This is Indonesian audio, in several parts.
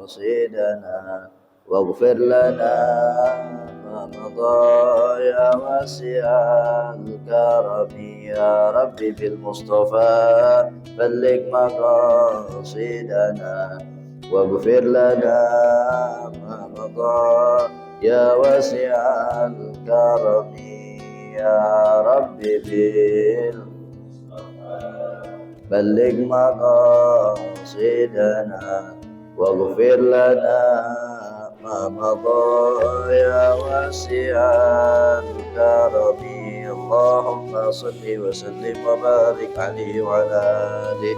مقاصدنا واغفر لنا ما مضى يا واسع الكرم يا ربي بالمصطفى بلغ مقاصدنا واغفر لنا ما مضى يا واسع الكرم يا ربي بلغ مقاصدنا واغفر لنا ما مضى يا واسع الكرم اللهم صل وسلم وبارك عليه وعلى آله.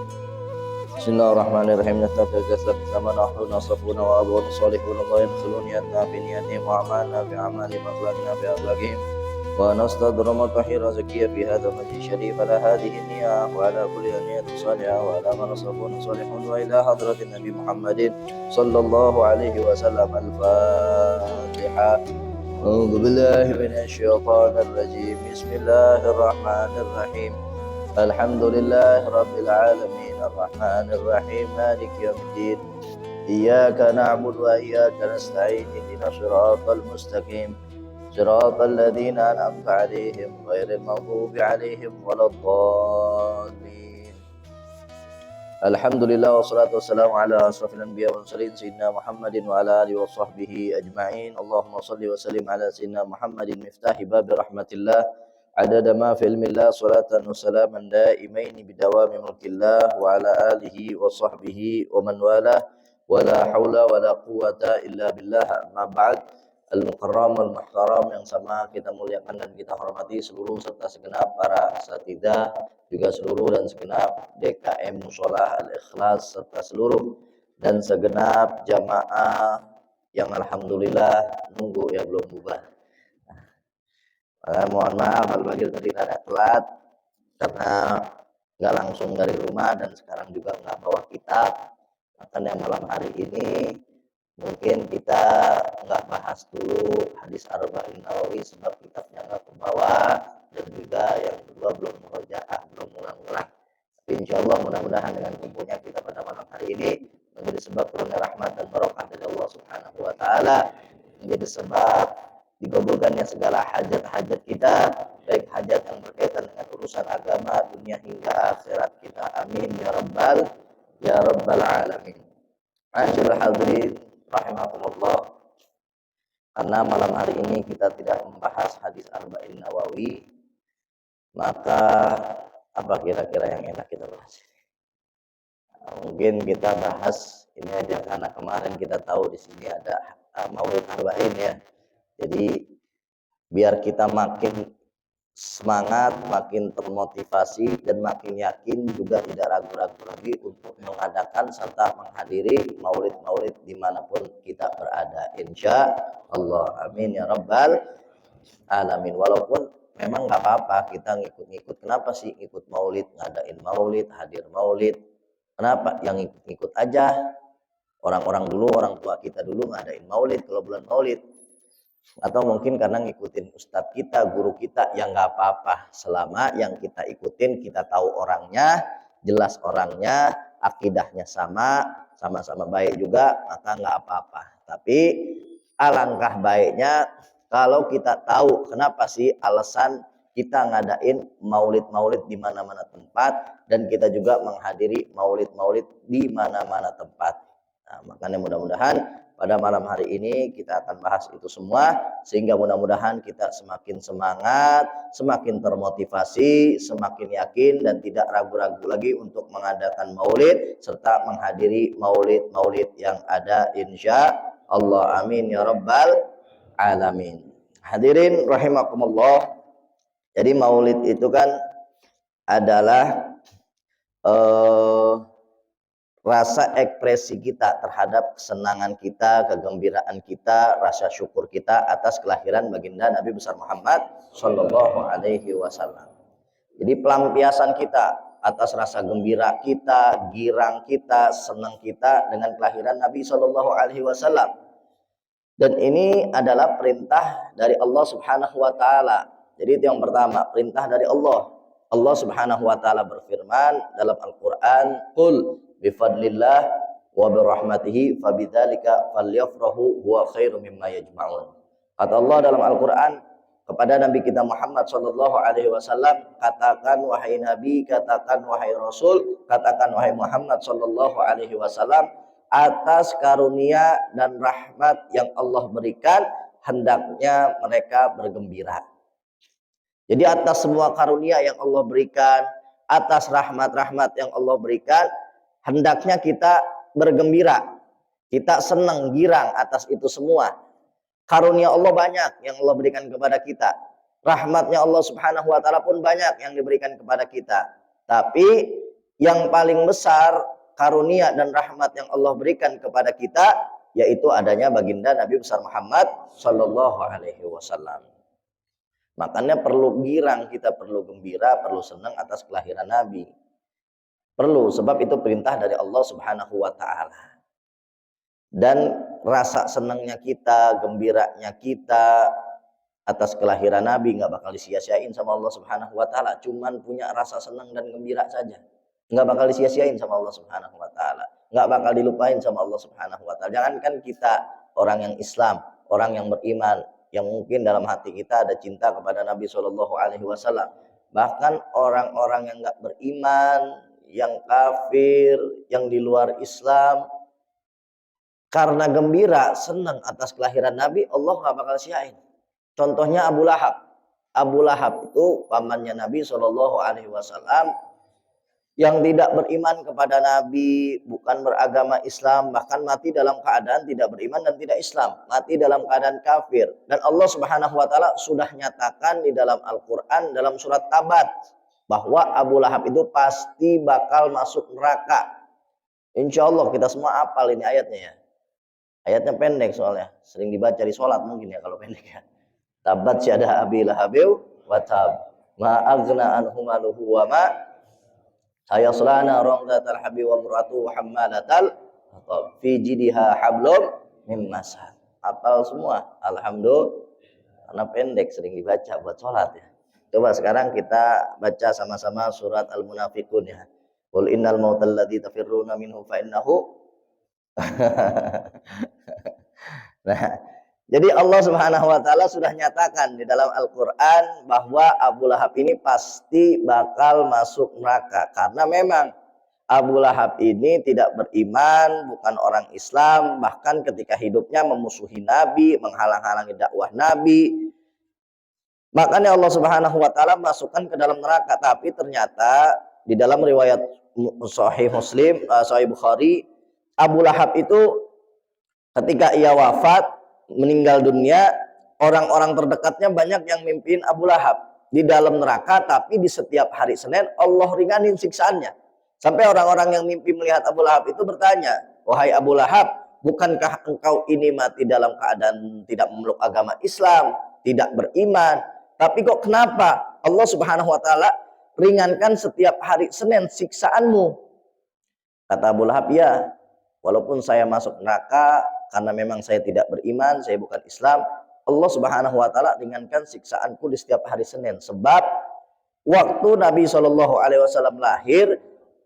Bismillahirrahmanirrahim. Nasta'firullahaladzim bersama nahnu nasafuna wa abun salihun Allah yadkhulun niyatna fi niyatihim wa amalna fi amali makhlaqna fi akhlaqihim wa nastadru matahira zakiyya fi hadha majlis syarif ala hadhihi niyah wa ala kulli niyatin salihah wa ala man nasafuna salihun wa ila hadratin Nabi Muhammadin sallallahu alaihi wasallam. Al-Fatihah. A'udzu billahi minasy syaithanir rajim. Bismillahirrahmanirrahim. Alhamdulillah Rabbil Alamin Ar-Rahmanir Rahim Malik Yawmiddin Iyyaka na'budu wa iyyaka nasta'in Ihdinas siratal mustaqim Siratal ladzina an'amta 'alaihim ghairil maghdubi 'alaihim waladdallin. Alhamdulillah wassalatu wassalamu ala asrafil anbiya wal mursalin sayyidina Muhammadin wa ala alihi wa sahbihi ajma'in. Allahumma shalli wa sallim ala sayyidina Muhammadin miftahi babi rahmatillah عدد ما في علم الله صلاة وسلاما دائمين بدوام ملك الله وعلى آله وصحبه ومن والاه ولا حول ولا قوة إلا بالله. Amma ba'd. Al-Mukarram al-Muhtaram yang sama kita muliakan dan kita hormati seluruh serta segenap para asatidzah, juga seluruh dan segenap DKM Musholah Al-Ikhlas serta seluruh dan segenap jamaah yang alhamdulillah nunggu ya belum bubar. Mohon maaf apabila tadi ada telat karena nggak langsung dari rumah dan sekarang juga nggak bawa kitab. Makanya malam hari ini mungkin kita nggak bahas dulu hadis Arba'in Nawawi sebab kitabnya nggak kebawa dan juga yang kedua belum murojaah, belum ulang-ulang. Tapi insya Allah mudah-mudahan dengan kumpulnya kita pada malam hari ini menjadi sebab turunnya rahmat dan barokah dari Allah Subhanahu Wa Taala, menjadi sebab dikabulkannya segala hajat-hajat kita, baik hajat yang berkaitan dengan urusan agama, dunia hingga akhirat kita. Amin ya rabbal alamin. Ma'asyiral hadirin rahimakumullah. Karena malam hari ini kita tidak membahas hadis Arba'in Nawawi, maka apa kira-kira yang enak kita bahas? Mungkin kita bahas ini aja karena kemarin kita tahu di sini ada Maulid Arba'in ya. Jadi biar kita makin semangat, makin termotivasi dan makin yakin, juga tidak ragu-ragu lagi untuk mengadakan serta menghadiri maulid-maulid dimanapun kita berada. Insya Allah. Amin ya rabbal alamin. Walaupun memang nggak apa-apa kita ngikut-ngikut. Kenapa sih ikut maulid, ngadain maulid, hadir maulid? Kenapa? Yang ikut-ikut aja. Orang-orang dulu, orang tua kita dulu ngadain maulid kalau bulan maulid. Atau mungkin karena ngikutin ustadz kita, guru kita, yang nggak apa-apa selama yang kita ikutin kita tahu orangnya, jelas orangnya, akidahnya sama-sama baik juga, maka nggak apa-apa. Tapi alangkah baiknya kalau kita tahu kenapa sih alasan kita ngadain maulid-maulid di mana-mana tempat dan kita juga menghadiri maulid-maulid di mana-mana tempat. Nah, makanya mudah-mudahan pada malam hari ini kita akan bahas itu semua sehingga mudah-mudahan kita semakin semangat, semakin termotivasi, semakin yakin dan tidak ragu-ragu lagi untuk mengadakan maulid serta menghadiri maulid-maulid yang ada insya Allah. Amin ya rabbal alamin. Hadirin rahimakumullah. Jadi maulid itu kan adalah rasa ekspresi kita terhadap kesenangan kita, kegembiraan kita, rasa syukur kita atas kelahiran baginda Nabi besar Muhammad Shallallahu Alaihi Wasallam. Jadi pelampiasan kita atas rasa gembira kita, girang kita, senang kita dengan kelahiran Nabi Shallallahu Alaihi Wasallam. Dan ini adalah perintah dari Allah Subhanahu Wa Taala. Jadi itu yang pertama, perintah dari Allah. Allah Subhanahu Wa Taala berfirman dalam Al-Quran, "Qul bifadlillah wa bi rahmatihi fabidzalika falyafrahu huwa khairum mimma yajma'un. Kata Allah dalam Al-Qur'an kepada Nabi kita Muhammad sallallahu alaihi wasallam, katakan wahai Nabi, katakan wahai Rasul, katakan wahai Muhammad sallallahu alaihi wasallam, atas karunia dan rahmat yang Allah berikan hendaknya mereka bergembira. Jadi atas semua karunia yang Allah berikan, atas rahmat-rahmat yang Allah berikan, hendaknya kita bergembira. Kita senang, girang atas itu semua. Karunia Allah banyak yang Allah berikan kepada kita. Rahmatnya Allah subhanahu wa ta'ala pun banyak yang diberikan kepada kita. Tapi yang paling besar karunia dan rahmat yang Allah berikan kepada kita, yaitu adanya baginda Nabi besar Muhammad sallallahu alaihi wasallam. Makanya perlu girang, kita perlu gembira, perlu senang atas kelahiran Nabi. Perlu, sebab itu perintah dari Allah subhanahu wa ta'ala. Dan rasa senangnya kita, gembiranya kita atas kelahiran Nabi nggak bakal disia-siain sama Allah subhanahu wa ta'ala. Cuman punya rasa senang dan gembira saja. Nggak bakal disia-siain sama Allah subhanahu wa ta'ala. Nggak bakal dilupain sama Allah subhanahu wa ta'ala. Jangankan kita orang yang Islam, orang yang beriman, yang mungkin dalam hati kita ada cinta kepada Nabi Shallallahu Alaihi Wasallam, bahkan orang-orang yang nggak beriman, yang kafir, yang di luar Islam, karena gembira, senang atas kelahiran Nabi, Allah nggak bakal siain. Contohnya Abu Lahab. Abu Lahab itu pamannya Nabi Shallallahu Alaihi Wasallam, yang tidak beriman kepada Nabi, bukan beragama Islam, bahkan mati dalam keadaan tidak beriman dan tidak Islam, mati dalam keadaan kafir. Dan Allah subhanahu wa ta'ala sudah nyatakan di dalam Al-Quran, dalam surat Tabat, bahwa Abu Lahab itu pasti bakal masuk neraka. Insya Allah kita semua hafal ini ayatnya ya. Ayatnya pendek soalnya, sering dibaca di sholat mungkin ya kalau pendek ya. Tabat syada Abi Lahabiu wa tab, ma aghna anhu maluhu wa ma sayaslana rangdatal habi wa muratu hammalatal fi jidha hablum mim masad. Hafal semua, alhamdulillah, karena pendek sering dibaca buat sholat ya. Coba sekarang kita baca sama-sama surat Al-Munafiqun ya. Qul innal mautal ladzi tafirruna minhu fa innahu. Nah, jadi Allah subhanahu wa ta'ala sudah nyatakan di dalam Al-Quran bahwa Abu Lahab ini pasti bakal masuk neraka. Karena memang Abu Lahab ini tidak beriman, bukan orang Islam. Bahkan ketika hidupnya memusuhi Nabi, menghalang-halangi dakwah Nabi. Makanya Allah subhanahu wa ta'ala masukkan ke dalam neraka. Tapi ternyata di dalam riwayat Sahih Muslim, Sahih Bukhari, Abu Lahab itu ketika ia wafat, meninggal dunia, orang-orang terdekatnya banyak yang mimpin Abu Lahab di dalam neraka, tapi di setiap hari Senin Allah ringanin siksaannya. Sampai orang-orang yang mimpi melihat Abu Lahab itu bertanya, wahai Abu Lahab, bukankah engkau ini mati dalam keadaan tidak memeluk agama Islam, tidak beriman, tapi kok kenapa Allah subhanahu wa ta'ala ringankan setiap hari Senin siksaanmu? Kata Abu Lahab, ya, walaupun saya masuk neraka karena memang saya tidak beriman, saya bukan Islam, Allah subhanahu wa ta'ala ringankan siksaanku di setiap hari Senin. Sebab waktu Nabi SAW lahir,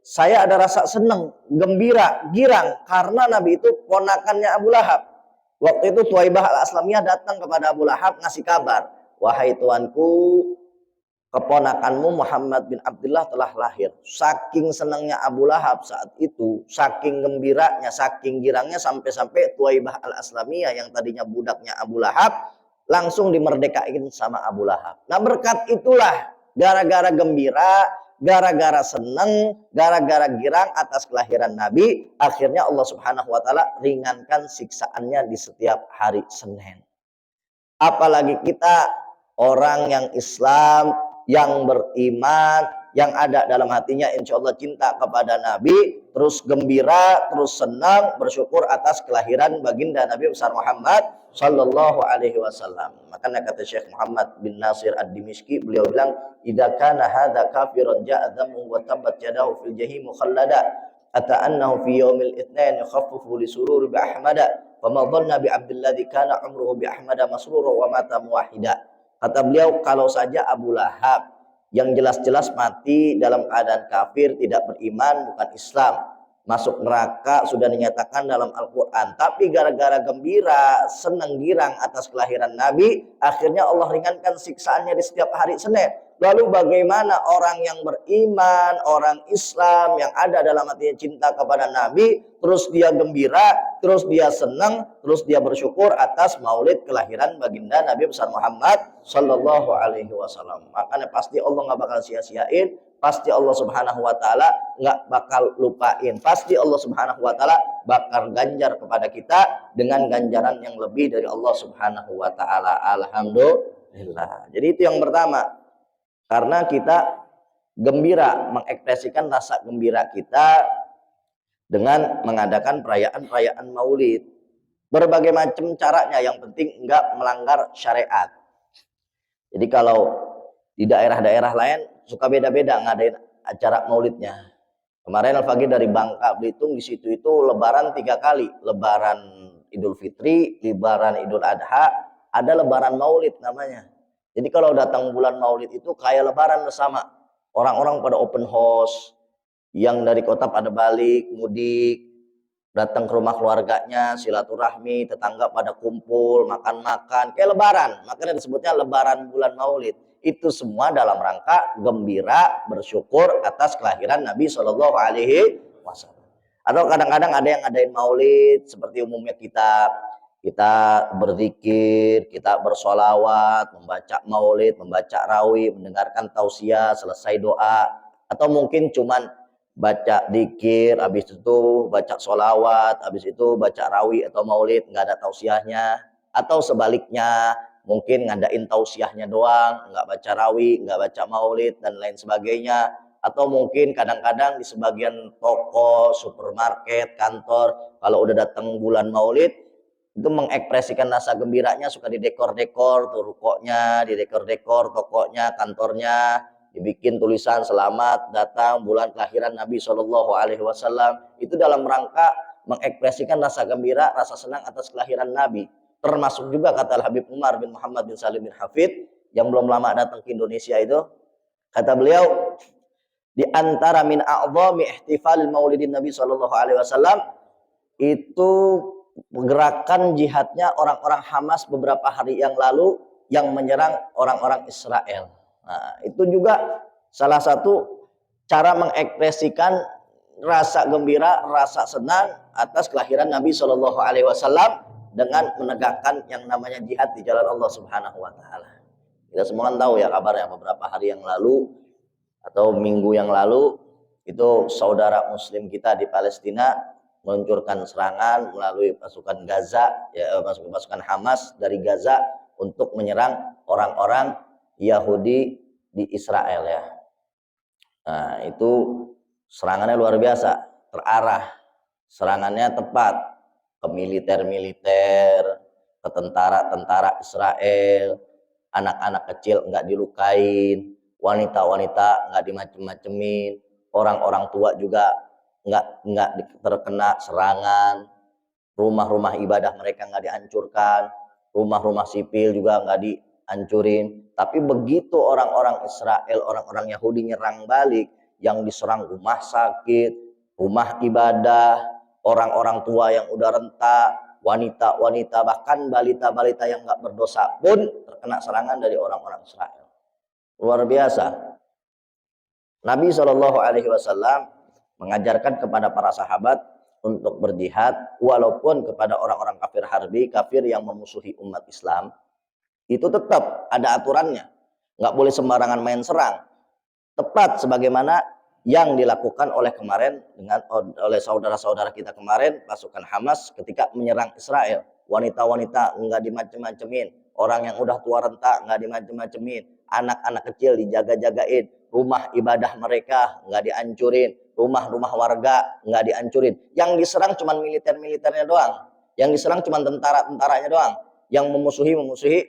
saya ada rasa senang, gembira, girang, karena Nabi itu ponakannya Abu Lahab. Waktu itu Tuwaibah al-Aslamiyah datang kepada Abu Lahab ngasih kabar, wahai tuanku, keponakanmu Muhammad bin Abdullah telah lahir. Saking senangnya Abu Lahab saat itu, saking gembiranya, saking girangnya, sampai-sampai Tuwaibah al-Aslamiyah yang tadinya budaknya Abu Lahab langsung dimerdekain sama Abu Lahab. Nah, berkat itulah, gara-gara gembira, gara-gara senang, gara-gara girang atas kelahiran Nabi, akhirnya Allah subhanahu wa ta'ala ringankan siksaannya di setiap hari Senin. Apalagi kita orang yang Islam, yang beriman, yang ada dalam hatinya insya Allah cinta kepada Nabi, terus gembira, terus senang, bersyukur atas kelahiran baginda Nabi besar Muhammad sallallahu alaihi wasallam. Makanya kata Syekh Muhammad bin Nasir ad-Dimishqi, beliau bilang, idza kana hadza kafiran ja'a dhammu wa tabbat yadahu fil jahim khallada ata annahu fi yaumil itsnain yukhaffafu li sururi bi ahmada wa ma dhanna bi abdilladzi kana umruhu bi ahmada masrura wa mata muwahhida. Kata beliau, kalau saja Abu Lahab yang jelas-jelas mati dalam keadaan kafir, tidak beriman, bukan Islam, masuk neraka sudah dinyatakan dalam Al-Quran. Tapi gara-gara gembira, senang girang atas kelahiran Nabi, akhirnya Allah ringankan siksaannya di setiap hari Senin. Lalu bagaimana orang yang beriman, orang Islam yang ada dalam hatinya cinta kepada Nabi, terus dia gembira, terus dia senang, terus dia bersyukur atas maulid kelahiran baginda Nabi besar Muhammad Sallallahu Alaihi Wasallam. Makanya pasti Allah nggak bakal sia-siain, pasti Allah Subhanahu Wa Taala nggak bakal lupain, pasti Allah Subhanahu Wa Taala bakal ganjar kepada kita dengan ganjaran yang lebih dari Allah Subhanahu Wa Taala. Alhamdulillah. Jadi itu yang pertama. Karena kita gembira, mengekspresikan rasa gembira kita dengan mengadakan perayaan-perayaan maulid. Berbagai macam caranya, yang penting enggak melanggar syariat. Jadi kalau di daerah-daerah lain suka beda-beda ngadain acara maulidnya. Kemarin Al-Faqih dari Bangka Belitung, di situ itu lebaran 3 kali. Lebaran Idul Fitri, lebaran Idul Adha, ada lebaran maulid namanya. Jadi kalau datang bulan maulid itu kayak lebaran bersama. Orang-orang pada open house, yang dari kota pada balik, mudik, datang ke rumah keluarganya, silaturahmi, tetangga pada kumpul, makan-makan, kayak lebaran. Makanya disebutnya lebaran bulan maulid. Itu semua dalam rangka gembira, bersyukur atas kelahiran Nabi Shallallahu Alaihi Wasallam. Atau kadang-kadang ada yang ngadain maulid, seperti umumnya kita berzikir, kita bersolawat, membaca maulid, membaca rawi, mendengarkan tausiah, selesai doa, atau mungkin cuman baca dzikir, habis itu baca solawat, habis itu baca rawi atau maulid, nggak ada tausiahnya, atau sebaliknya mungkin ngadain tausiahnya doang, nggak baca rawi, nggak baca maulid dan lain sebagainya. Atau mungkin kadang-kadang di sebagian toko, supermarket, kantor, kalau udah datang bulan maulid, itu mengekspresikan rasa gembiranya, suka didekor-dekor tuh rukonya, didekor-dekor tokonya, kantornya, dibikin tulisan selamat datang bulan kelahiran Nabi Shallallahu Alaihi Wasallam. Itu dalam rangka mengekspresikan rasa gembira, rasa senang atas kelahiran Nabi. Termasuk juga kata Habib Umar bin Muhammad bin Salim bin Hafid yang belum lama datang ke Indonesia itu, kata beliau, di antara min a'dhami ihtifal maulidin Nabi Shallallahu Alaihi Wasallam itu gerakan jihadnya orang-orang Hamas beberapa hari yang lalu yang menyerang orang-orang Israel. Nah, itu juga salah satu cara mengekspresikan rasa gembira, rasa senang atas kelahiran Nabi Shallallahu Alaihi Wasallam dengan menegakkan yang namanya jihad di jalan Allah Subhanahu Wa Taala. Kita semua kan tahu ya kabarnya beberapa hari yang lalu atau minggu yang lalu itu saudara Muslim kita di Palestina meluncurkan serangan melalui pasukan Gaza, ya, pasukan Hamas dari Gaza untuk menyerang orang-orang Yahudi di Israel ya. Nah, itu serangannya luar biasa, terarah, serangannya tepat ke militer-militer, ke tentara-tentara Israel, anak-anak kecil nggak dilukain, wanita-wanita nggak dimacem-macemin, orang-orang tua juga nggak terkena serangan, rumah-rumah ibadah mereka nggak dihancurkan, rumah-rumah sipil juga nggak dihancurin. Tapi begitu orang-orang Israel, orang-orang Yahudi nyerang balik, yang diserang rumah sakit, rumah ibadah, orang-orang tua yang udah renta, wanita-wanita, bahkan balita-balita yang nggak berdosa pun terkena serangan dari orang-orang Israel. Luar biasa. Nabi Shallallahu Alaihi Wasallam mengajarkan kepada para sahabat untuk berjihad walaupun kepada orang-orang kafir harbi, kafir yang memusuhi umat Islam, itu tetap ada aturannya, nggak boleh sembarangan main serang. Tepat sebagaimana yang dilakukan oleh saudara-saudara kita kemarin, pasukan Hamas ketika menyerang Israel. Wanita-wanita nggak dimacem-macemin, orang yang udah tua renta nggak dimacem-macemin, anak-anak kecil dijaga-jagain, rumah ibadah mereka nggak dihancurin, rumah-rumah warga nggak dihancurin. Yang diserang cuma militer-militernya doang, yang diserang cuma tentara-tentaranya doang, yang memusuhi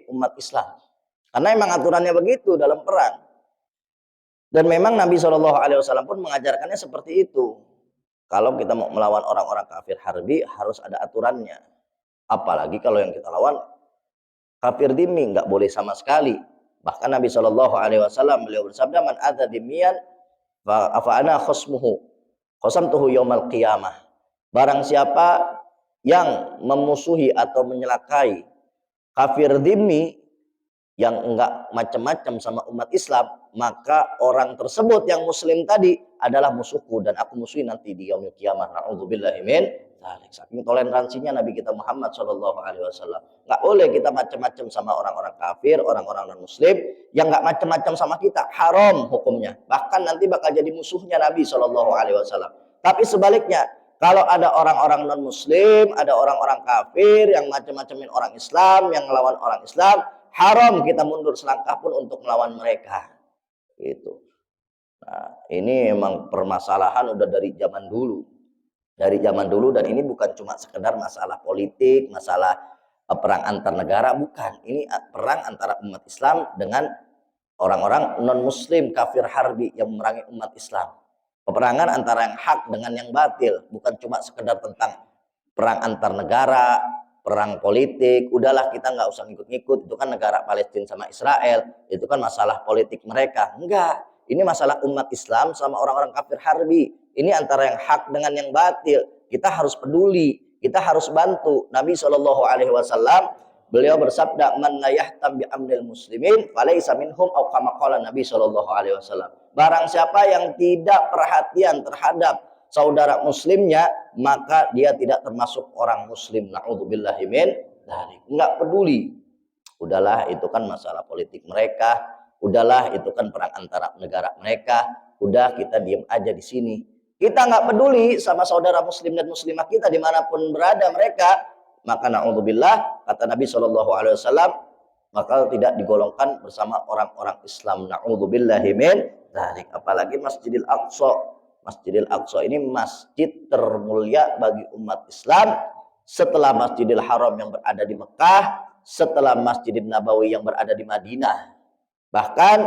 umat Islam. Karena emang aturannya begitu dalam perang. Dan memang Nabi Shallallahu Alaihi Wasallam pun mengajarkannya seperti itu. Kalau kita mau melawan orang-orang kafir harbi harus ada aturannya. Apalagi kalau yang kita lawan kafir dhimmi, nggak boleh sama sekali. Bahkan Nabi Shallallahu Alaihi Wasallam beliau bersabda, man adza dhimmiyan fa ana khasmuhu. Qasamtuhu yaumal qiyamah. Barang siapa yang memusuhi atau menyelakai kafir dhimmi yang enggak macam-macam sama umat Islam, maka orang tersebut yang muslim tadi adalah musuhku dan aku musuhi nanti di yaumil qiyamah. Na'udzubillahi min dzalik. Saking toleransinya Nabi kita Muhammad sallallahu alaihi wasallam. Enggak boleh kita macam-macam sama orang-orang kafir, orang-orang non muslim yang enggak macam-macam sama kita. Haram hukumnya. Bahkan nanti bakal jadi musuhnya Nabi sallallahu alaihi wasallam. Tapi sebaliknya, kalau ada orang-orang non muslim, ada orang-orang kafir yang macam-macamin orang Islam, yang melawan orang Islam, haram kita mundur selangkah pun untuk melawan mereka. Gitu. Nah, ini memang permasalahan udah dari zaman dulu. Dari zaman dulu, dan ini bukan cuma sekedar masalah politik, masalah perang antar negara, bukan. Ini perang antara umat Islam dengan orang-orang non-muslim kafir harbi yang memerangi umat Islam. Peperangan antara yang hak dengan yang batil, bukan cuma sekedar tentang perang antar negara, perang politik. Udahlah, kita nggak usah ngikut-ngikut, itu kan negara Palestina sama Israel, itu kan masalah politik mereka. Enggak, ini masalah umat Islam sama orang-orang kafir harbi. Ini antara yang hak dengan yang batil. Kita harus peduli, kita harus bantu. Nabi SAW, beliau bersabda, man la yahtam bi amril muslimin falaysa minhum, atau kama qala Nabi SAW. Barang siapa yang tidak perhatian terhadap saudara muslimnya, maka dia tidak termasuk orang muslim. Na'udzubillahi min dzalik. Enggak peduli. Udahlah, itu kan masalah politik mereka. Udahlah, itu kan perang antara negara mereka. Udah, kita diem aja di sini. Kita nggak peduli sama saudara muslim dan muslimah kita dimanapun berada mereka. Maka na'udzubillah, kata Nabi SAW, maka tidak digolongkan bersama orang-orang Islam. Na'udzubillahi min dzalik. Apalagi Masjidil Aqsa. Masjidil Aqsa ini masjid termulia bagi umat Islam setelah Masjidil Haram yang berada di Mekah, setelah Masjidil Nabawi yang berada di Madinah. Bahkan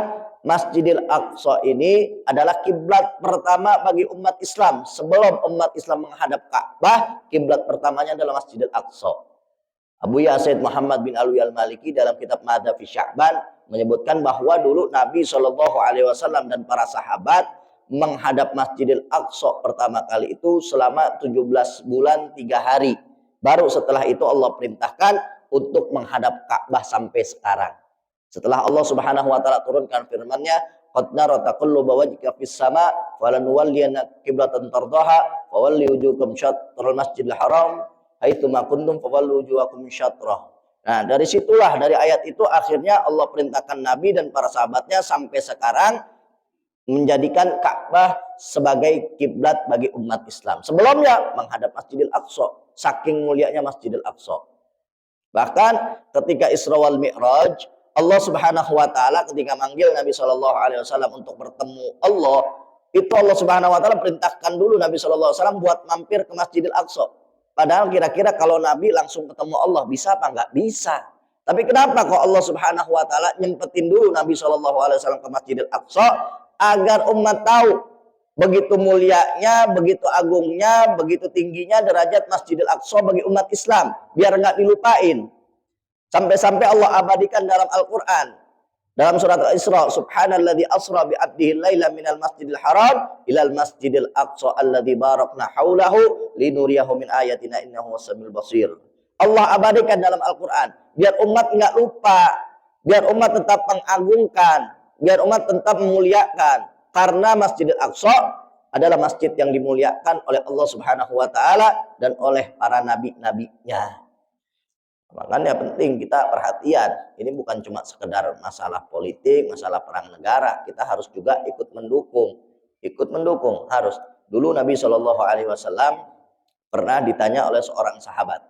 Masjidil Aqsa ini adalah kiblat pertama bagi umat Islam. Sebelum umat Islam menghadap Ka'bah, kiblat pertamanya adalah Masjidil Aqsa. Abu Yazid Muhammad bin Alwi al-Maliki dalam kitab Madha fi Sya'ban menyebutkan bahwa dulu Nabi SAW dan para sahabat menghadap Masjidil Aqsa pertama kali itu selama 17 bulan 3 hari. Baru setelah itu Allah perintahkan untuk menghadap Ka'bah sampai sekarang. Setelah Allah Subhanahu wa taala turunkan firman-Nya, qad nara taqalluba wajhika fis sama falanwalliyannaka qiblatan tardaha fawalli wujuhakum syatral masjidil haram haitsu ma kuntum fawallu wujuhakum syatrah. Nah, dari situlah, dari ayat itu akhirnya Allah perintahkan Nabi dan para sahabatnya sampai sekarang menjadikan Ka'bah sebagai kiblat bagi umat Islam. Sebelumnya menghadap Masjidil Aqsa, saking mulianya Masjidil Aqsa. Bahkan ketika Isra wal Mi'raj, Allah Subhanahu wa taala ketika manggil Nabi SAW untuk bertemu Allah, itu Allah Subhanahu wa taala perintahkan dulu Nabi SAW buat mampir ke Masjidil Aqsa. Padahal kira-kira kalau Nabi langsung ketemu Allah bisa apa enggak? Bisa. Tapi kenapa kok Allah Subhanahu wa taala nyempetin dulu Nabi SAW ke Masjidil Aqsa? Agar umat tahu begitu mulianya, begitu agungnya, begitu tingginya derajat Masjidil Aqsa bagi umat Islam, biar nggak dilupain. Sampai-sampai Allah abadikan dalam Al-Quran, dalam surat Al-Isra, subhanalladzi asra bi 'abdihi laila minal masjidil haram ilal masjidil aqsa alladzi barakna haulahu linuriyahu min ayatina innahu was-samiul basir. Allah abadikan dalam Al-Quran biar umat nggak lupa, biar umat tetap mengagungkan, biar umat tetap memuliakan, karena Masjidil Aqsa adalah masjid yang dimuliakan oleh Allah Subhanahu wa taala dan oleh para nabi-nabinya. Makanya penting kita perhatian, ini bukan cuma sekedar masalah politik, masalah perang negara, kita harus juga ikut mendukung harus. Dulu Nabi SAW pernah ditanya oleh seorang sahabat,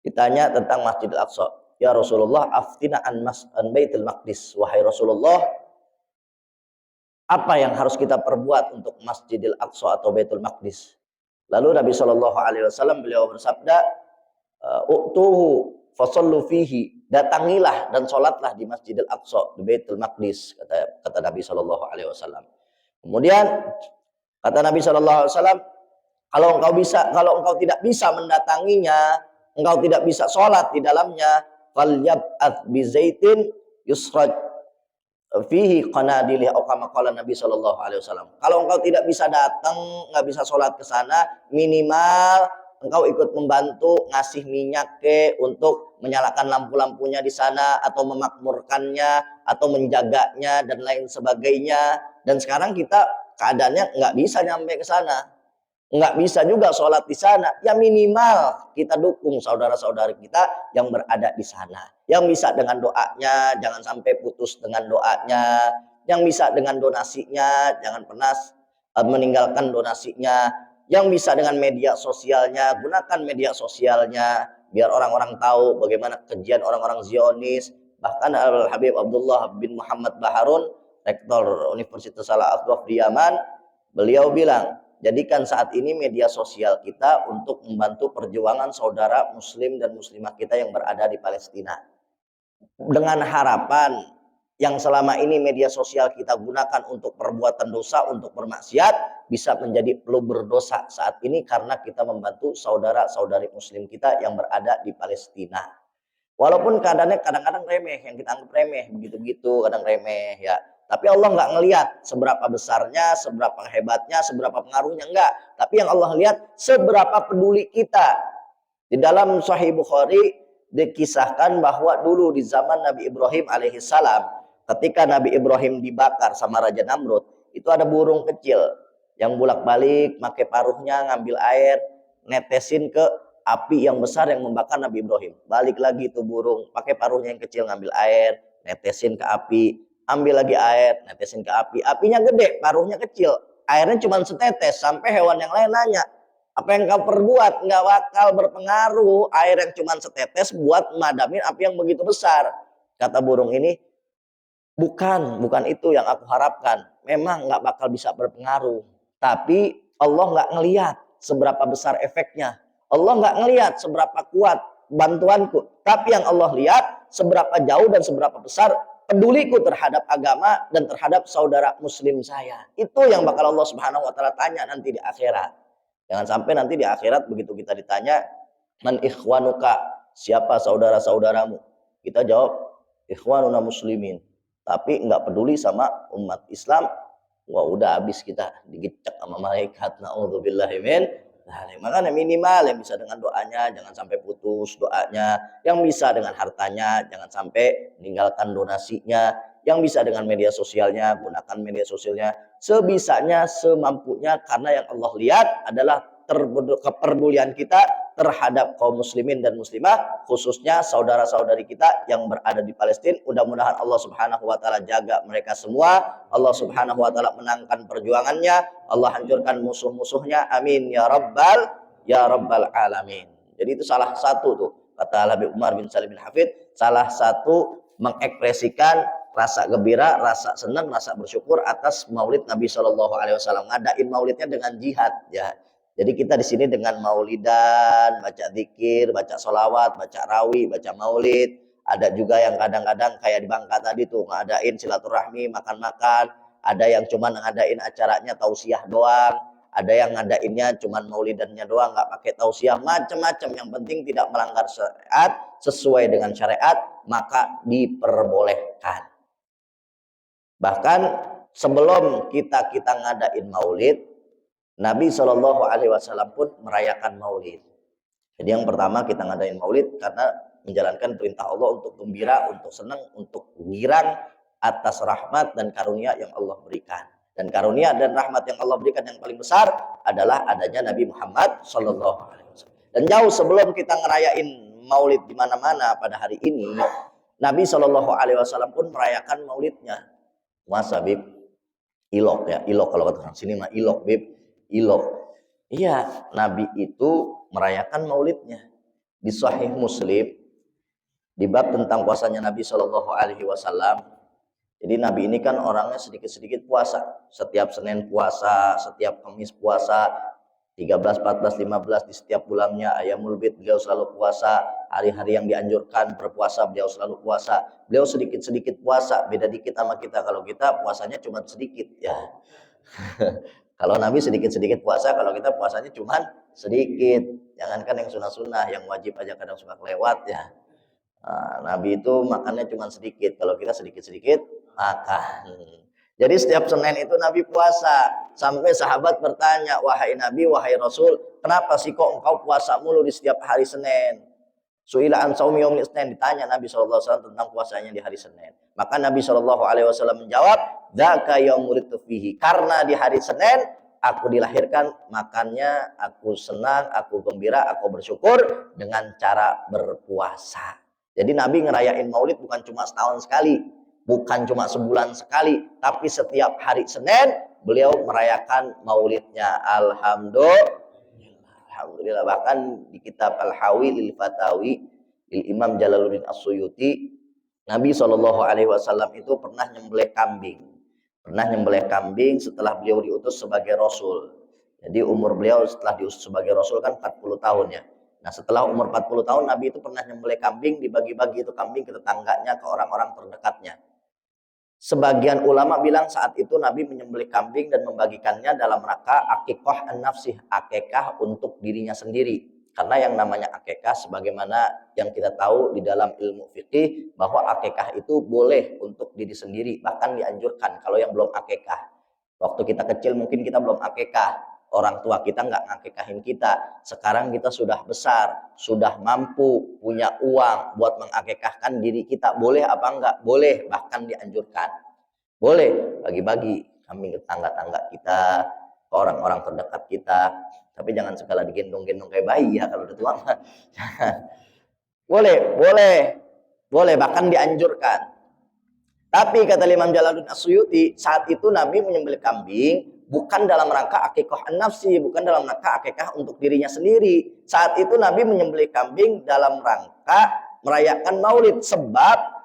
ditanya tentang Masjidil Aqsa. Ya Rasulullah, aftina an Baitul Maqdis. Wahai Rasulullah, apa yang harus kita perbuat untuk Masjidil Aqsa atau Baitul Maqdis? Lalu Nabi SAW beliau bersabda, u'tuhu fasallu fihi, datangilah dan sholatlah di Masjidil Aqsa, di Baitul Maqdis, kata Nabi SAW. Kemudian kata Nabi SAW, kalau engkau tidak bisa mendatanginya, engkau tidak bisa sholat di dalamnya, falyab'ats bizaitin yusraj, fihi qanadili atau kama qala Nabi sallallahu alaihi wasallam. Kalau engkau tidak bisa datang, nggak bisa sholat ke sana, minimal engkau ikut membantu ngasih minyak untuk menyalakan lampu-lampunya di sana atau memakmurkannya atau menjaganya dan lain sebagainya. Dan sekarang kita keadaannya nggak bisa nyampe ke sana, nggak bisa juga sholat di sana, ya minimal kita dukung saudara-saudara kita yang berada di sana. Yang bisa dengan doanya, jangan sampai putus dengan doanya. Yang bisa dengan donasinya, jangan pernah meninggalkan donasinya. Yang bisa dengan media sosialnya, gunakan media sosialnya biar orang-orang tahu bagaimana kejian orang-orang Zionis. Bahkan Al Habib Abdullah bin Muhammad Baharun, rektor Universitas Al Azhar di Yaman, beliau bilang, jadikan saat ini media sosial kita untuk membantu perjuangan saudara muslim dan muslimah kita yang berada di Palestina. Dengan harapan yang selama ini media sosial kita gunakan untuk perbuatan dosa, untuk bermaksiat, bisa menjadi pelubur dosa saat ini karena kita membantu saudara-saudari muslim kita yang berada di Palestina. Walaupun keadaannya kadang-kadang remeh, yang kita anggap remeh, begitu-begitu, kadang remeh ya. Tapi Allah nggak ngelihat seberapa besarnya, seberapa hebatnya, seberapa pengaruhnya, enggak. Tapi yang Allah lihat seberapa peduli kita. Di dalam Sahih Bukhari dikisahkan bahwa dulu di zaman Nabi Ibrahim alaihissalam, ketika Nabi Ibrahim dibakar sama Raja Namrud, itu ada burung kecil yang bolak-balik pakai paruhnya ngambil air, netesin ke api yang besar yang membakar Nabi Ibrahim. Balik lagi tuh burung, pakai paruhnya yang kecil ngambil air, netesin ke api, ambil lagi air, netesin ke api. Apinya gede, paruhnya kecil, airnya cuma setetes. Sampai hewan yang lain nanya, apa yang kau perbuat nggak bakal berpengaruh, air yang cuma setetes buat madamin api yang begitu besar. Kata burung ini, bukan itu yang aku harapkan. Memang nggak bakal bisa berpengaruh, tapi Allah nggak ngelihat seberapa besar efeknya. Allah nggak ngelihat seberapa kuat bantuanku, tapi yang Allah lihat seberapa jauh dan seberapa besar peduliku terhadap agama dan terhadap saudara muslim saya. Itu yang bakal Allah Subhanahu wa taala tanya nanti di akhirat. Jangan sampai nanti di akhirat begitu kita ditanya, man ikhwanuka, siapa saudara-saudaramu? Kita jawab, ikhwanuna muslimin. Tapi nggak peduli sama umat Islam, wah udah habis kita digecek sama malaikat. Na'udzubillahi min dzalik. Makanya minimal yang bisa dengan doanya, jangan sampai putus doanya. Yang bisa dengan hartanya, jangan sampai meninggalkan donasinya. Yang bisa dengan media sosialnya, gunakan media sosialnya sebisanya, semampunya. Karena yang Allah lihat adalah kepedulian kita terhadap kaum muslimin dan muslimah, khususnya saudara-saudari kita yang berada di Palestina. Mudah-mudahan Allah Subhanahu wa taala jaga mereka semua. Allah Subhanahu wa taala menangkan perjuangannya. Allah hancurkan musuh-musuhnya. Amin ya rabbal alamin. Jadi itu salah satu tuh kata Habib Umar bin Salim bin Hafid, salah satu mengekspresikan rasa gembira, rasa senang, rasa bersyukur atas Maulid Nabi Shallallahu alaihi wasallam. Ngadain maulidnya dengan jihad ya. Jadi kita di sini dengan maulidan, baca zikir, baca sholawat, baca rawi, baca maulid. Ada juga yang kadang-kadang kayak di Bangka tadi tuh ngadain silaturahmi, makan-makan. Ada yang cuma ngadain acaranya tausiah doang. Ada yang ngadainnya cuma maulidannya doang, nggak pakai tausiah, macam-macam. Yang penting tidak melanggar syariat, sesuai dengan syariat, maka diperbolehkan. Bahkan sebelum kita ngadain maulid, Nabi Shallallahu alaihi wasallam pun merayakan maulid. Jadi yang pertama kita ngadain maulid karena menjalankan perintah Allah untuk gembira, untuk senang, untuk girang atas rahmat dan karunia yang Allah berikan. Dan karunia dan rahmat yang Allah berikan yang paling besar adalah adanya Nabi Muhammad Shallallahu alaihi wasallam. Dan jauh sebelum kita ngerayain maulid di mana-mana pada hari ini, Nabi Shallallahu alaihi wasallam pun merayakan maulidnya. Masa bib? Ilok ya, ilok kalau kata orang sini mah ilok bib. Ilok. Iya, Nabi itu merayakan maulidnya. Di Sahih Muslim, di bab tentang puasanya Nabi Shallallahu alaihi wasallam. Jadi Nabi ini kan orangnya sedikit-sedikit puasa. Setiap Senin puasa, setiap Kamis puasa, 13, 14, 15 di setiap bulannya Ayyamul Bid beliau selalu puasa. Hari-hari yang dianjurkan berpuasa beliau selalu puasa. Beliau sedikit-sedikit puasa, beda dikit sama kita. Kalau kita puasanya cuma sedikit ya. Kalau Nabi sedikit-sedikit puasa, kalau kita puasanya cuma sedikit. Jangankan yang sunnah-sunnah, yang wajib aja kadang suka kelewat ya. Nabi itu makannya cuma sedikit, kalau kita sedikit-sedikit makan. Jadi setiap Senin itu Nabi puasa. Sampai sahabat bertanya, wahai Nabi, wahai Rasul, kenapa sih kok engkau puasa mulu di setiap hari Senin? Su'ila an saumi yaumil Isnin, ditanya Nabi SAW tentang puasanya di hari Senin. Maka Nabi SAW menjawab, dzaka yaumul fihi. Karena di hari Senin aku dilahirkan, makannya aku senang, aku gembira, aku bersyukur dengan cara berpuasa. Jadi Nabi ngerayain Maulid bukan cuma setahun sekali, bukan cuma sebulan sekali, tapi setiap hari Senin beliau merayakan Maulidnya. Alhamdulillah. Bahkan di kitab Al-Hawi lil Fatawi lil Imam Jalaluddin As-Suyuti, Nabi SAW itu pernah nyembelih kambing. Setelah beliau diutus sebagai Rasul. Jadi umur beliau setelah diutus sebagai Rasul kan 40 tahun ya. Nah setelah umur 40 tahun Nabi itu pernah nyembelih kambing, dibagi-bagi itu kambing ke tetangganya, ke orang-orang terdekatnya. Sebagian ulama bilang saat itu Nabi menyembelih kambing dan membagikannya dalam rangka akikah an-nafsih, akikah untuk dirinya sendiri. Karena yang namanya akikah sebagaimana yang kita tahu di dalam ilmu fikih bahwa akikah itu boleh untuk diri sendiri, bahkan dianjurkan kalau yang belum akikah. Waktu kita kecil mungkin kita belum akikah, orang tua kita nggak ngakikahin kita. Sekarang kita sudah besar, sudah mampu, punya uang buat mengakikahkan diri kita. Boleh apa enggak? Boleh, bahkan dianjurkan. Boleh bagi-bagi kambing ke tangga-tangga kita, ke orang-orang terdekat kita. Tapi jangan segala digendong-gendong kayak bayi ya kalau udah tua. Boleh, bahkan dianjurkan. Tapi kata Imam Jalaluddin As-Suyuti, saat itu Nabi menyembelih kambing bukan dalam rangka akikah an-nafsi, bukan dalam rangka akikah untuk dirinya sendiri. Saat itu Nabi menyembelih kambing dalam rangka merayakan Maulid, sebab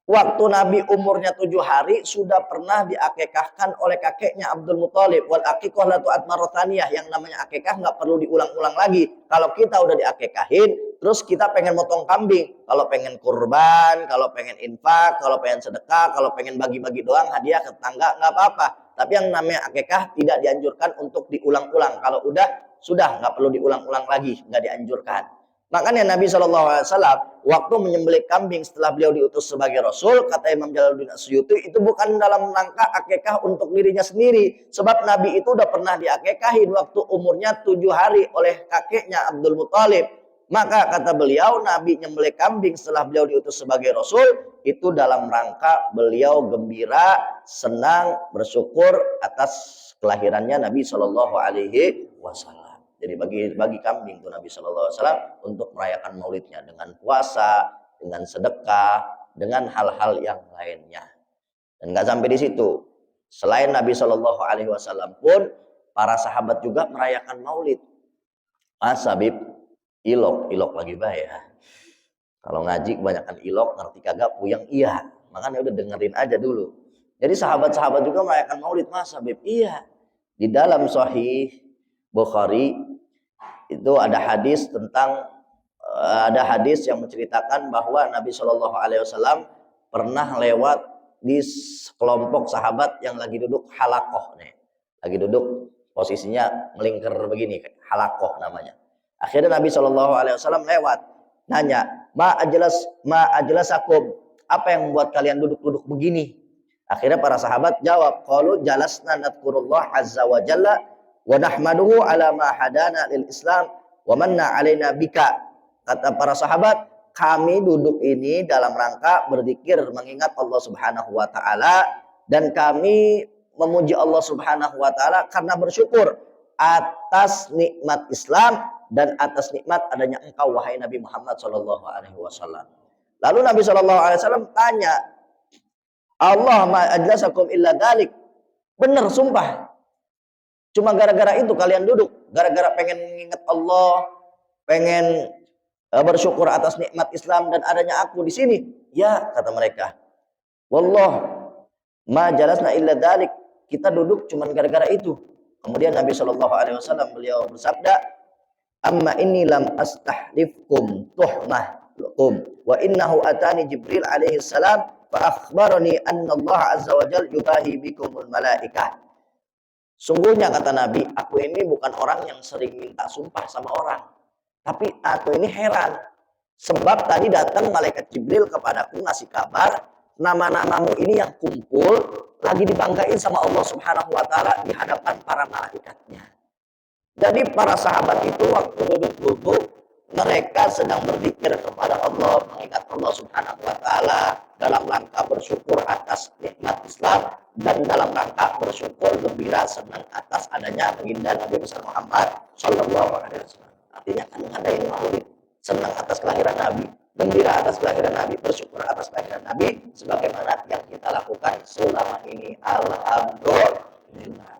waktu Nabi umurnya 7 hari sudah pernah diakikahkan oleh kakeknya Abdul Muthalib. Wal aqiqah la tu'at marrathaniyah, yang namanya akikah nggak perlu diulang-ulang lagi. Kalau kita udah diakikahin, terus kita pengen motong kambing, kalau pengen kurban, kalau pengen infak, kalau pengen sedekah, kalau pengen bagi-bagi doang hadiah ke tetangga, nggak apa-apa. Tapi yang namanya akikah tidak dianjurkan untuk diulang-ulang. Kalau udah, sudah nggak perlu diulang-ulang lagi, nggak dianjurkan. Makanya Nabi SAW waktu menyembelih kambing setelah beliau diutus sebagai Rasul, kata Imam Jalaluddin As-Suyuti, itu bukan dalam rangka akikah untuk dirinya sendiri. Sebab Nabi itu udah pernah diakikahin waktu umurnya 7 hari oleh kakeknya Abdul Muthalib. Maka kata beliau, Nabi nyembelih kambing setelah beliau diutus sebagai Rasul, itu dalam rangka beliau gembira, senang, bersyukur atas kelahirannya Nabi SAW. Jadi bagi kambing tuh Nabi SAW untuk merayakan Maulidnya dengan puasa, dengan sedekah, dengan hal-hal yang lainnya. Dan nggak sampai di situ. Selain Nabi SAW pun para sahabat juga merayakan Maulid. Mas Habib, ilok lagi ya. Kalau ngaji kebanyakan ilok, ngerti kagak puyeng iya. Makanya udah dengerin aja dulu. Jadi sahabat-sahabat juga merayakan Maulid, Mas Habib. Iya. Di dalam Sahih Bukhari itu ada hadis yang menceritakan bahwa Nabi SAW pernah lewat di kelompok sahabat yang lagi duduk halakoh nih, lagi duduk posisinya melingkar begini, halakoh namanya. Akhirnya Nabi SAW lewat, nanya, ma ajlasakum, apa yang membuat kalian duduk-duduk begini? Akhirnya para sahabat jawab, qalu jalasna nadhkurullah azza wa jalla wa nahmaduhu ala ma hadana lil Islam wa manna alaina bika. Kata para sahabat, kami duduk ini dalam rangka berzikir mengingat Allah Subhanahu wa taala, dan kami memuji Allah Subhanahu wa taala karena bersyukur atas nikmat Islam dan atas nikmat adanya engkau wahai Nabi Muhammad sallallahu alaihi wasallam. Lalu Nabi sallallahu alaihi wasallam tanya, Allah ma ajlasakum illa dzalik. Benar sumpah. Cuma gara-gara itu kalian duduk, gara-gara pengen mengingat Allah, pengen bersyukur atas nikmat Islam dan adanya aku di sini. Ya, kata mereka. Wallah, ma jalasna illa dzalik. Kita duduk cuma gara-gara itu. Kemudian Nabi SAW beliau bersabda, amma inni lam astahlifkum tuhmahlukum wa innahu atani Jibril alaihi salam fa akhbarani anna Allah azza wa jalla yubahi bikumul malaikah. Sungguhnya kata Nabi, aku ini bukan orang yang sering minta sumpah sama orang. Tapi aku ini heran. Sebab tadi datang malaikat Jibril kepadaku ngasih kabar, nama-namamu ini yang kumpul lagi dibanggain sama Allah Subhanahu wa taala di hadapan para malaikatnya. Jadi para sahabat itu waktu duduk-duduk, mereka sedang berzikir kepada Allah, mengingat Allah Subhanahu wa taala dalam rangka bersyukur atas nikmat Islam dan dalam rangka bersyukur gembira senang atas adanya baginda Nabi besar Muhammad sallallahu alaihi wasallam. Artinya kan ngadain maulid, senang atas kelahiran Nabi, gembira atas kelahiran Nabi, bersyukur atas kelahiran Nabi sebagaimana yang kita lakukan selama ini. Alhamdulillah.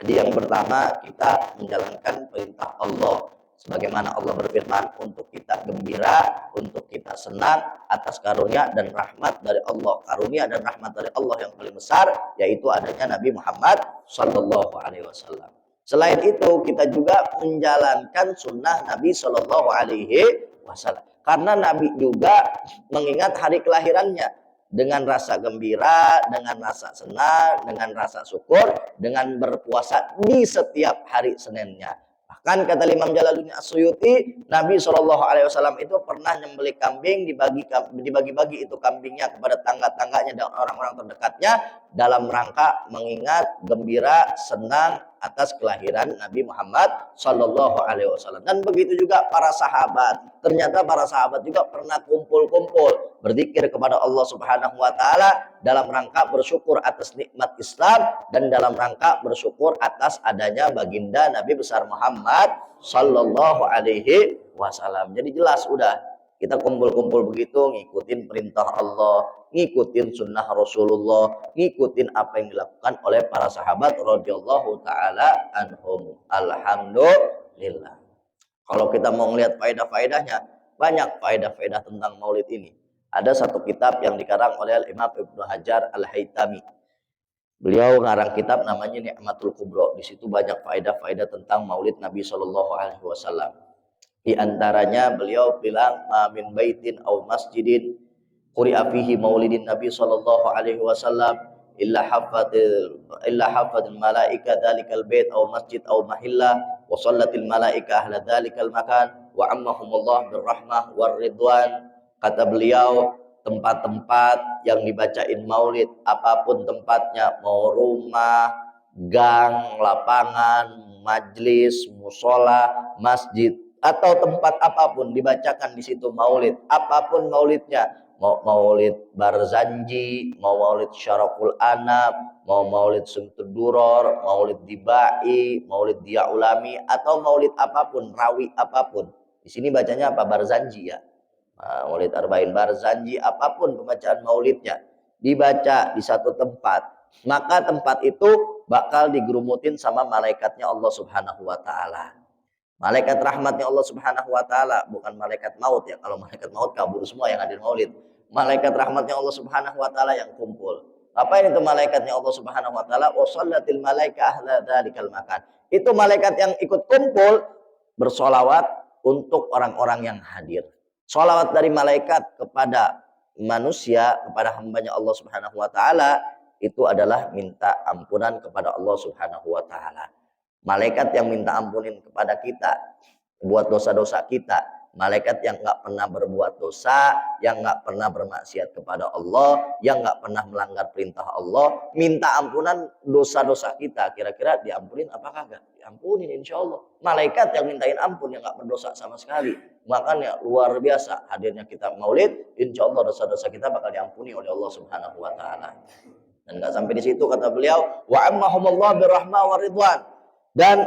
Jadi yang pertama, kita menjalankan perintah Allah sebagaimana Allah berfirman, untuk kita gembira, untuk kita senang atas karunia dan rahmat dari Allah. Karunia dan rahmat dari Allah yang paling besar yaitu adanya Nabi Muhammad sallallahu alaihi wasallam. Selain itu, kita juga menjalankan sunnah Nabi sallallahu alaihi wasallam. Karena Nabi juga mengingat hari kelahirannya dengan rasa gembira, dengan rasa senang, dengan rasa syukur, dengan berpuasa di setiap hari Seninnya. Bahkan kata Imam Jalaluddin As-Suyuti, Nabi SAW itu pernah nyembelih kambing, dibagi-bagi itu kambingnya kepada tangga-tangganya dan orang-orang terdekatnya dalam rangka mengingat gembira, senang atas kelahiran Nabi Muhammad SAW. Dan begitu juga para sahabat. Ternyata para sahabat juga pernah kumpul-kumpul berzikir kepada Allah Subhanahu wa taala dalam rangka bersyukur atas nikmat Islam dan dalam rangka bersyukur atas adanya baginda Nabi besar Muhammad sallallahu alaihi wasallam. Jadi jelas udah kita kumpul-kumpul begitu ngikutin perintah Allah, ngikutin sunnah Rasulullah, ngikutin apa yang dilakukan oleh para sahabat radhiyallahu taala anhum. Alhamdulillah. Kalau kita mau melihat faedah-faedahnya, banyak faedah-faedah tentang maulid ini. Ada satu kitab yang dikarang oleh Imam Ibnu Hajar Al-Haytami. Beliau ngarang kitab namanya Ni'matul Kubro. Di situ banyak faedah-faedah tentang maulid Nabi Shallallahu Alaihi Wasallam. Di antaranya beliau bilang, min baitin aw masjidin quri'a fihi maulidin Nabi Shallallahu Alaihi Wasallam illa hafadil malaika dzalikal bait aw masjid aw mahillah wa sallatil malaika ahla dzalikal makan wa ammahumullah birrahmah war ridwan. Kata beliau, tempat-tempat yang dibacain maulid, apapun tempatnya, mau rumah, gang, lapangan, majlis, musola, masjid, atau tempat apapun dibacakan di situ maulid, apapun maulidnya, mau maulid Barzanji, mau maulid Syaraful Anam, mau maulid Sumtuduror, maulid Dibai, maulid Dia Ulami, atau maulid apapun, rawi apapun. Di sini bacanya apa? Barzanji ya. Maulid Arba'in Barzanji, apapun pembacaan maulidnya dibaca di satu tempat, maka tempat itu bakal digerumutin sama malaikatnya Allah Subhanahu wa taala. Malaikat rahmatnya Allah Subhanahu wa taala, bukan malaikat maut ya. Kalau malaikat maut kabur semua yang hadir maulid. Malaikat rahmatnya Allah Subhanahu wa taala yang kumpul. Apa itu malaikatnya Allah Subhanahu wa taala? Wa shallatil malaika ahla dzalikal makan. Itu malaikat yang ikut kumpul bersolawat untuk orang-orang yang hadir. Sholawat dari malaikat kepada manusia, kepada hambanya Allah Subhanahu wa taala, itu adalah minta ampunan kepada Allah Subhanahu wa taala. Malaikat yang minta ampunin kepada kita buat dosa-dosa kita, malaikat yang nggak pernah berbuat dosa, yang nggak pernah bermaksiat kepada Allah, yang nggak pernah melanggar perintah Allah, minta ampunan dosa-dosa kita, kira-kira diampunin apa kagak? Diampunin insya Allah. Malaikat yang mintain ampun, yang nggak berdosa sama sekali. Makanya luar biasa hadirnya kita maulid, insya Allah dosa-dosa kita bakal diampuni oleh Allah Subhanahu wa taala. Dan nggak sampai di situ, kata beliau, wa ammahumullah birrahmah wa ridwan. Dan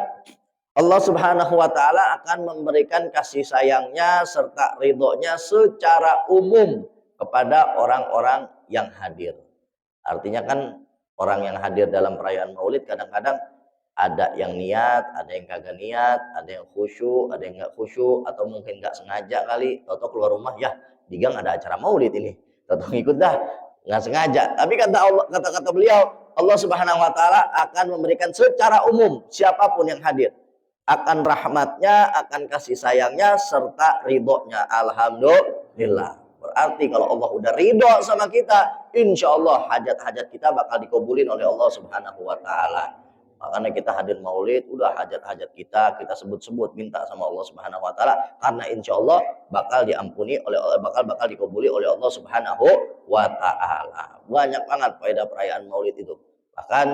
Allah Subhanahu wa taala akan memberikan kasih sayangnya serta ridhonya secara umum kepada orang-orang yang hadir. Artinya kan orang yang hadir dalam perayaan maulid kadang-kadang ada yang niat, ada yang kagak niat, ada yang khusyuk, ada yang nggak khusyuk, atau mungkin nggak sengaja kali, atau keluar rumah ya di gang ada acara maulid ini, atau ngikut dah, nggak sengaja. Tapi kata beliau, Allah Subhanahu wa taala akan memberikan secara umum siapapun yang hadir, akan rahmatnya, akan kasih sayangnya, serta ridhonya. Alhamdulillah. Berarti kalau Allah udah ridho sama kita, insya Allah hajat-hajat kita bakal dikabulin oleh Allah Subhanahu wa taala. Makanya kita hadir maulid, udah hajat-hajat kita sebut-sebut, minta sama Allah Subhanahu wa taala, karena insya Allah bakal diampuni bakal dikabuli oleh Allah Subhanahu wa taala. Banyak banget faedah perayaan maulid itu. Bahkan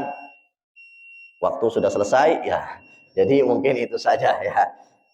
waktu sudah selesai ya. Jadi mungkin itu saja ya.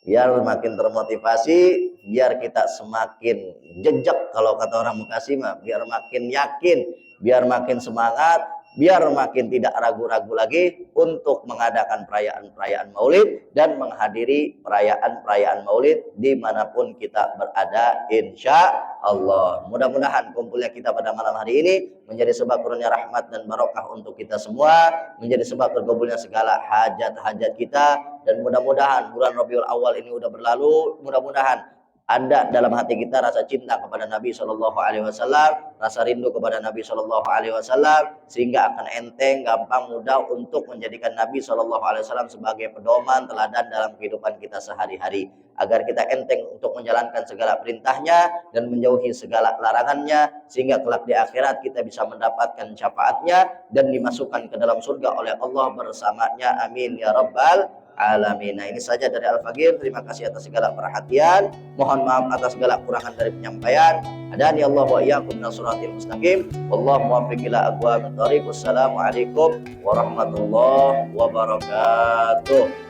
Biar makin termotivasi, biar kita semakin jejak kalau kata orang Bekasi mah, biar makin yakin, biar makin semangat, biar makin tidak ragu-ragu lagi untuk mengadakan perayaan-perayaan maulid dan menghadiri perayaan-perayaan maulid dimanapun kita berada, insya Allah. Mudah-mudahan kumpulnya kita pada malam hari ini menjadi sebab turunnya rahmat dan barokah untuk kita semua, menjadi sebab terkabulnya segala hajat-hajat kita, dan mudah-mudahan bulan Rabiul Awal ini udah berlalu, mudah-mudahan ada dalam hati kita rasa cinta kepada Nabi Shallallahu Alaihi Wasallam, rasa rindu kepada Nabi Shallallahu Alaihi Wasallam, sehingga akan enteng, gampang, mudah untuk menjadikan Nabi Shallallahu Alaihi Wasallam sebagai pedoman, teladan dalam kehidupan kita sehari-hari, agar kita enteng untuk menjalankan segala perintahnya dan menjauhi segala larangannya, sehingga kelak di akhirat kita bisa mendapatkan syafaatnya dan dimasukkan ke dalam surga oleh Allah bersamanya. Amin ya rabbal alamin. Nah, ini saja dari Al-Faqir. Terima kasih atas segala perhatian. Mohon maaf atas segala kurangan dari penyampaian. Hadani Allah wa iyyakum minas siratal mustaqim. Wallahu muwaffiq ila aqwamit thoriq. Wassalamualaikum warahmatullahi wabarakatuh.